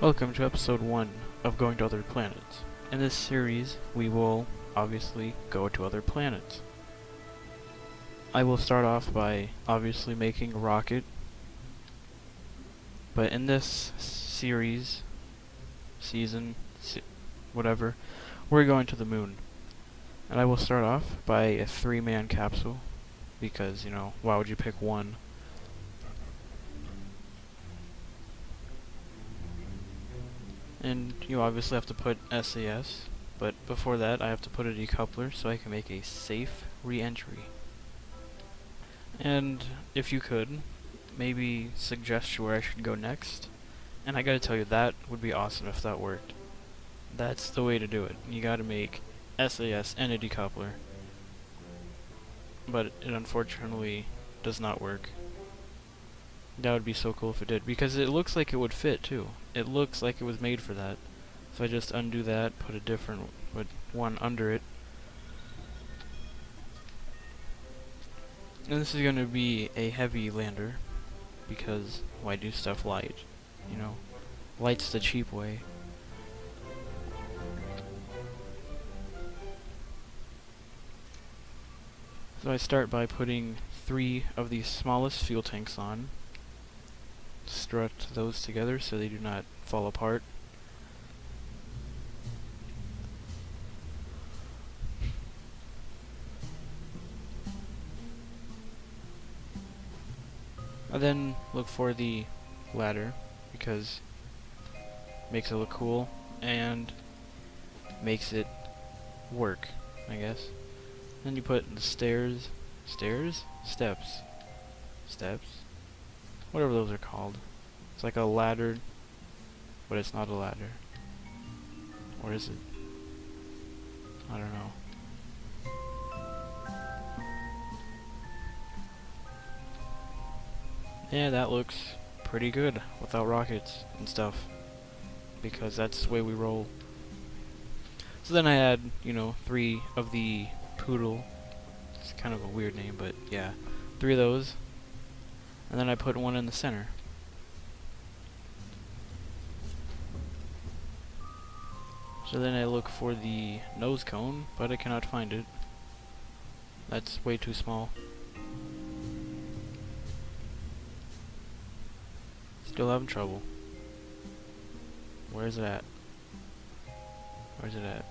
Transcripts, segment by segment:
Welcome to episode 1 of Going to Other Planets. In this series, we will obviously go to other planets. I will start off by obviously making a rocket, but in this whatever, we're going to the moon. And I will start off by a 3-man capsule, because, why would you pick one? And you obviously have to put SAS, but before that I have to put a decoupler so I can make a safe re-entry. And if you could, maybe suggest where I should go next. And I gotta tell you, that would be awesome if that worked. That's the way to do it. You gotta make SAS and a decoupler. But it unfortunately does not work. That would be so cool if it did, because it looks like it would fit too. It looks like it was made for that. So I just undo that, put a different one under it. And this is going to be a heavy lander, because why do stuff light? Light's the cheap way. So I start by putting 3 of the smallest fuel tanks on. Strut those together so they do not fall apart. I then look for the ladder because it makes it look cool and makes it work, I guess. Then you put the steps, whatever those are called. It's like a ladder, but it's not a ladder. Or is it? I don't know. Yeah, that looks pretty good without rockets and stuff, because that's the way we roll. So then I add, 3 of the poodle. It's kind of a weird name, but yeah, 3 of those. And then I put one in the center. So then I look for the nose cone, but I cannot find it. That's way too small. Still having trouble. Where's it at? Where's it at?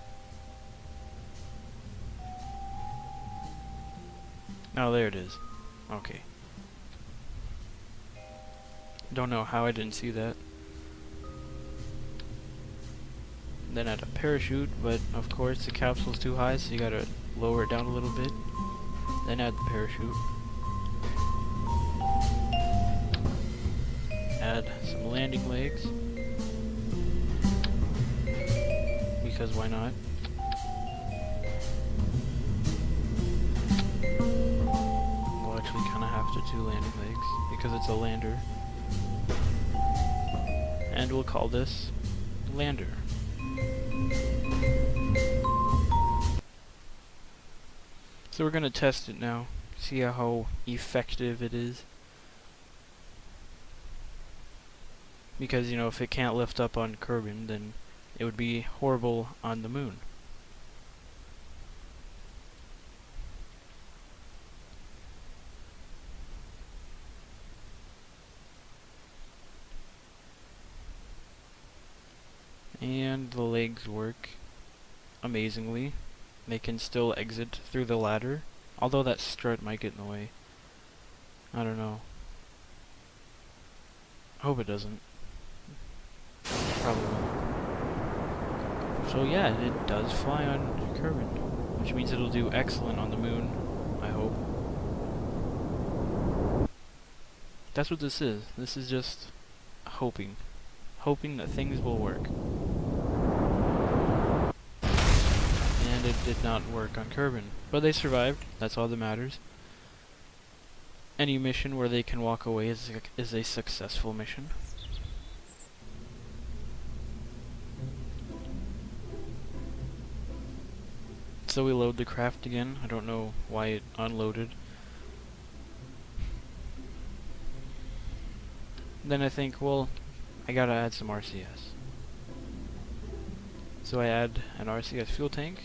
Oh, there it is. Okay. Don't know how I didn't see that. Then add a parachute, but of course the capsule's too high, so you gotta lower it down a little bit. Then add the parachute. Add some landing legs, because why not? We'll actually kind of have to do landing legs, because it's a lander. And we'll call this Lander. So we're going to test it now, see how effective it is. Because, if it can't lift up on Kerbin, then it would be horrible on the moon. And the legs work amazingly. They can still exit through the ladder, although that strut might get in the way. I don't know. I hope it doesn't. Probably won't. So yeah, it does fly on Kerbin, which means it'll do excellent on the moon, I hope. That's what this is. This is just hoping. Hoping that things will work. And it did not work on Kerbin, but they survived. That's all that matters. Any mission where they can walk away is a successful mission. So we load the craft again. I don't know why it unloaded. Then I think, well, I gotta add some RCS. So I add an RCS fuel tank.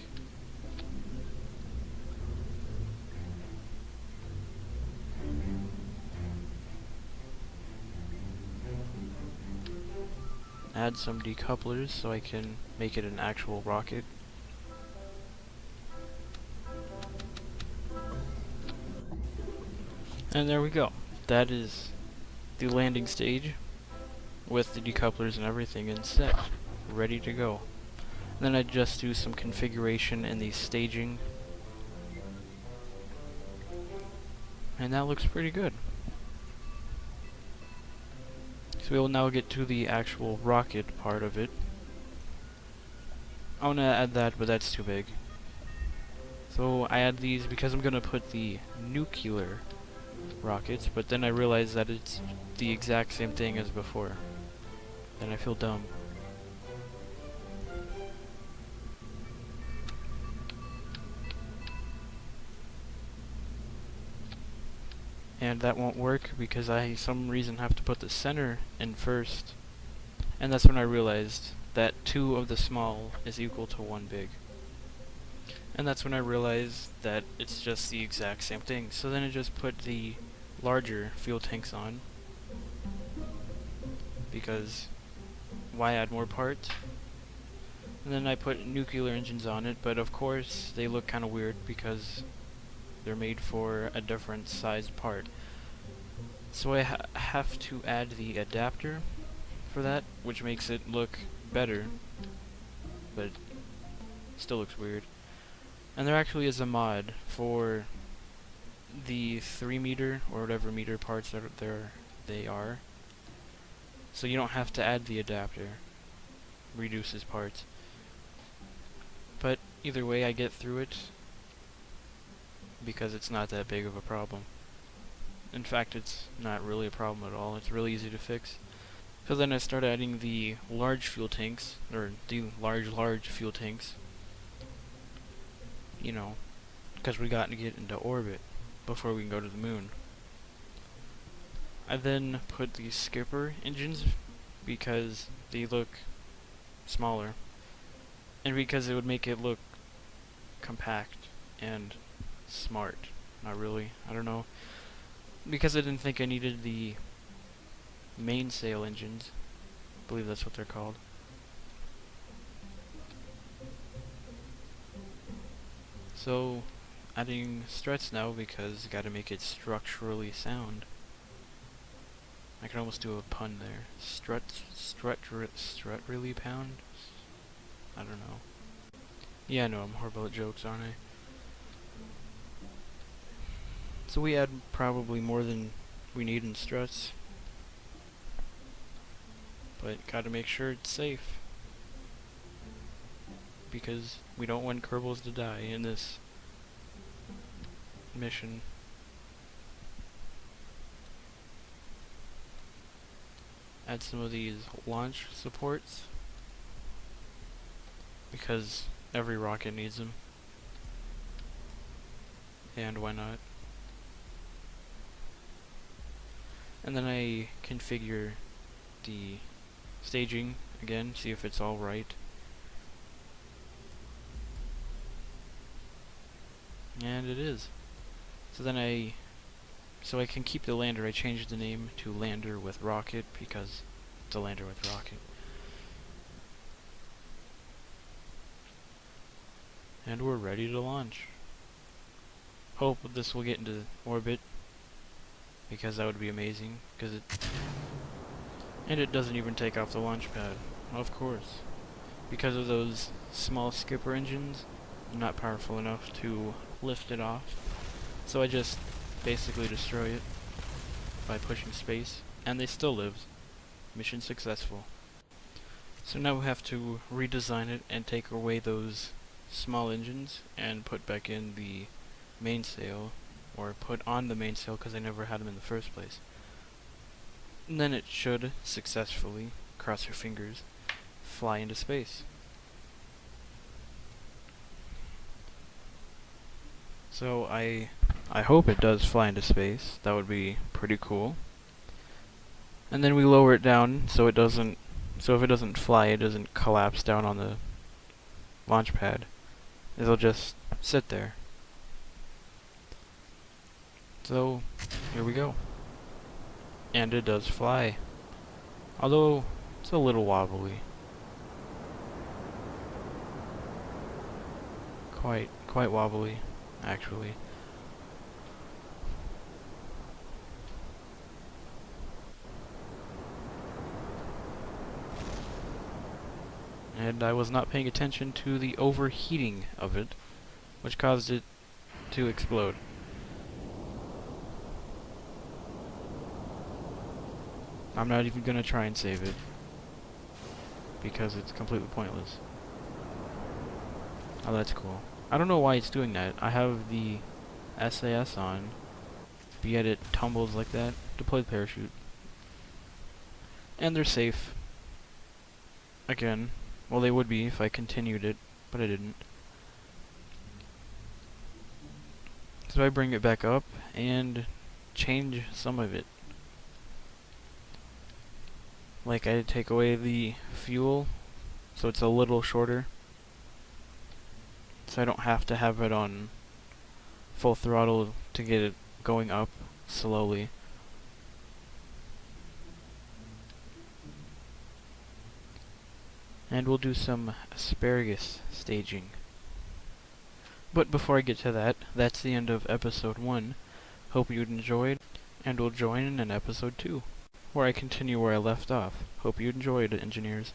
Add some decouplers so I can make it an actual rocket. And there we go. That is the landing stage with the decouplers and everything in set, ready to go. And then I just do some configuration in the staging, and that looks pretty good. So we will now get to the actual rocket part of it. I want to add that, but that's too big. So I add these because I'm going to put the nuclear rockets, but then I realize that it's the exact same thing as before. And I feel dumb. And that won't work because I, some reason, have to put the center in first. And that's when I realized that 2 of the small is equal to 1 big. And that's when I realized that it's just the exact same thing. So then I just put the larger fuel tanks on, because why add more parts? And then I put nuclear engines on it, but of course they look kind of weird because they're made for a different sized part. So I have to add the adapter for that, which makes it look better, but still looks weird. And there actually is a mod for the 3 meter or whatever meter parts that they are. So you don't have to add the adapter. Reduces parts. But either way, I get through it because it's not that big of a problem. In fact, it's not really a problem at all. It's really easy to fix. So then I start adding the large fuel tanks, or the large fuel tanks. You know, because we got to get into orbit before we can go to the moon. I then put the skipper engines because they look smaller, and because it would make it look compact and smart. Not really, I don't know. Because I didn't think I needed the mainsail engines. I believe that's what they're called. So, adding struts now because you gotta make it structurally sound. I can almost do a pun there. Strut really pound? I don't know. Yeah, I know, I'm horrible at jokes, aren't I? So we add probably more than we need in struts. But gotta make sure it's safe. Because we don't want Kerbals to die in this mission. Add some of these launch supports, because every rocket needs them. And why not? And then I configure the staging again, see if it's all right. And it is. So then I can keep the lander. I changed the name to Lander with Rocket because it's a lander with rocket. And we're ready to launch. Hope this will get into orbit, because that would be amazing. And it doesn't even take off the launch pad, of course, because of those small skipper engines. Not powerful enough to lift it off. So I just basically destroy it by pushing space, and they still live. Mission successful. So now we have to redesign it and take away those small engines and put back in the mainsail, or put on the mainsail because I never had them in the first place. And then it should successfully, cross your fingers, fly into space. So I hope it does fly into space. That would be pretty cool. And then we lower it down so it doesn't, so if it doesn't fly, it doesn't collapse down on the launch pad. It'll just sit there. So, here we go. And it does fly. Although, it's a little wobbly. Quite wobbly, actually. And I was not paying attention to the overheating of it, which caused it to explode. I'm not even gonna try and save it, because it's completely pointless. Oh, that's cool. I don't know why it's doing that. I have the SAS on, but yet it tumbles like that. Deploy the parachute. And they're safe. Again. Well, they would be if I continued it, but I didn't. So I bring it back up and change some of it. Like I take away the fuel, so it's a little shorter. So I don't have to have it on full throttle to get it going up slowly. And we'll do some asparagus staging. But before I get to that, that's the end of episode 1. Hope you enjoyed, and we'll join in episode 2, where I continue where I left off. Hope you enjoyed, engineers.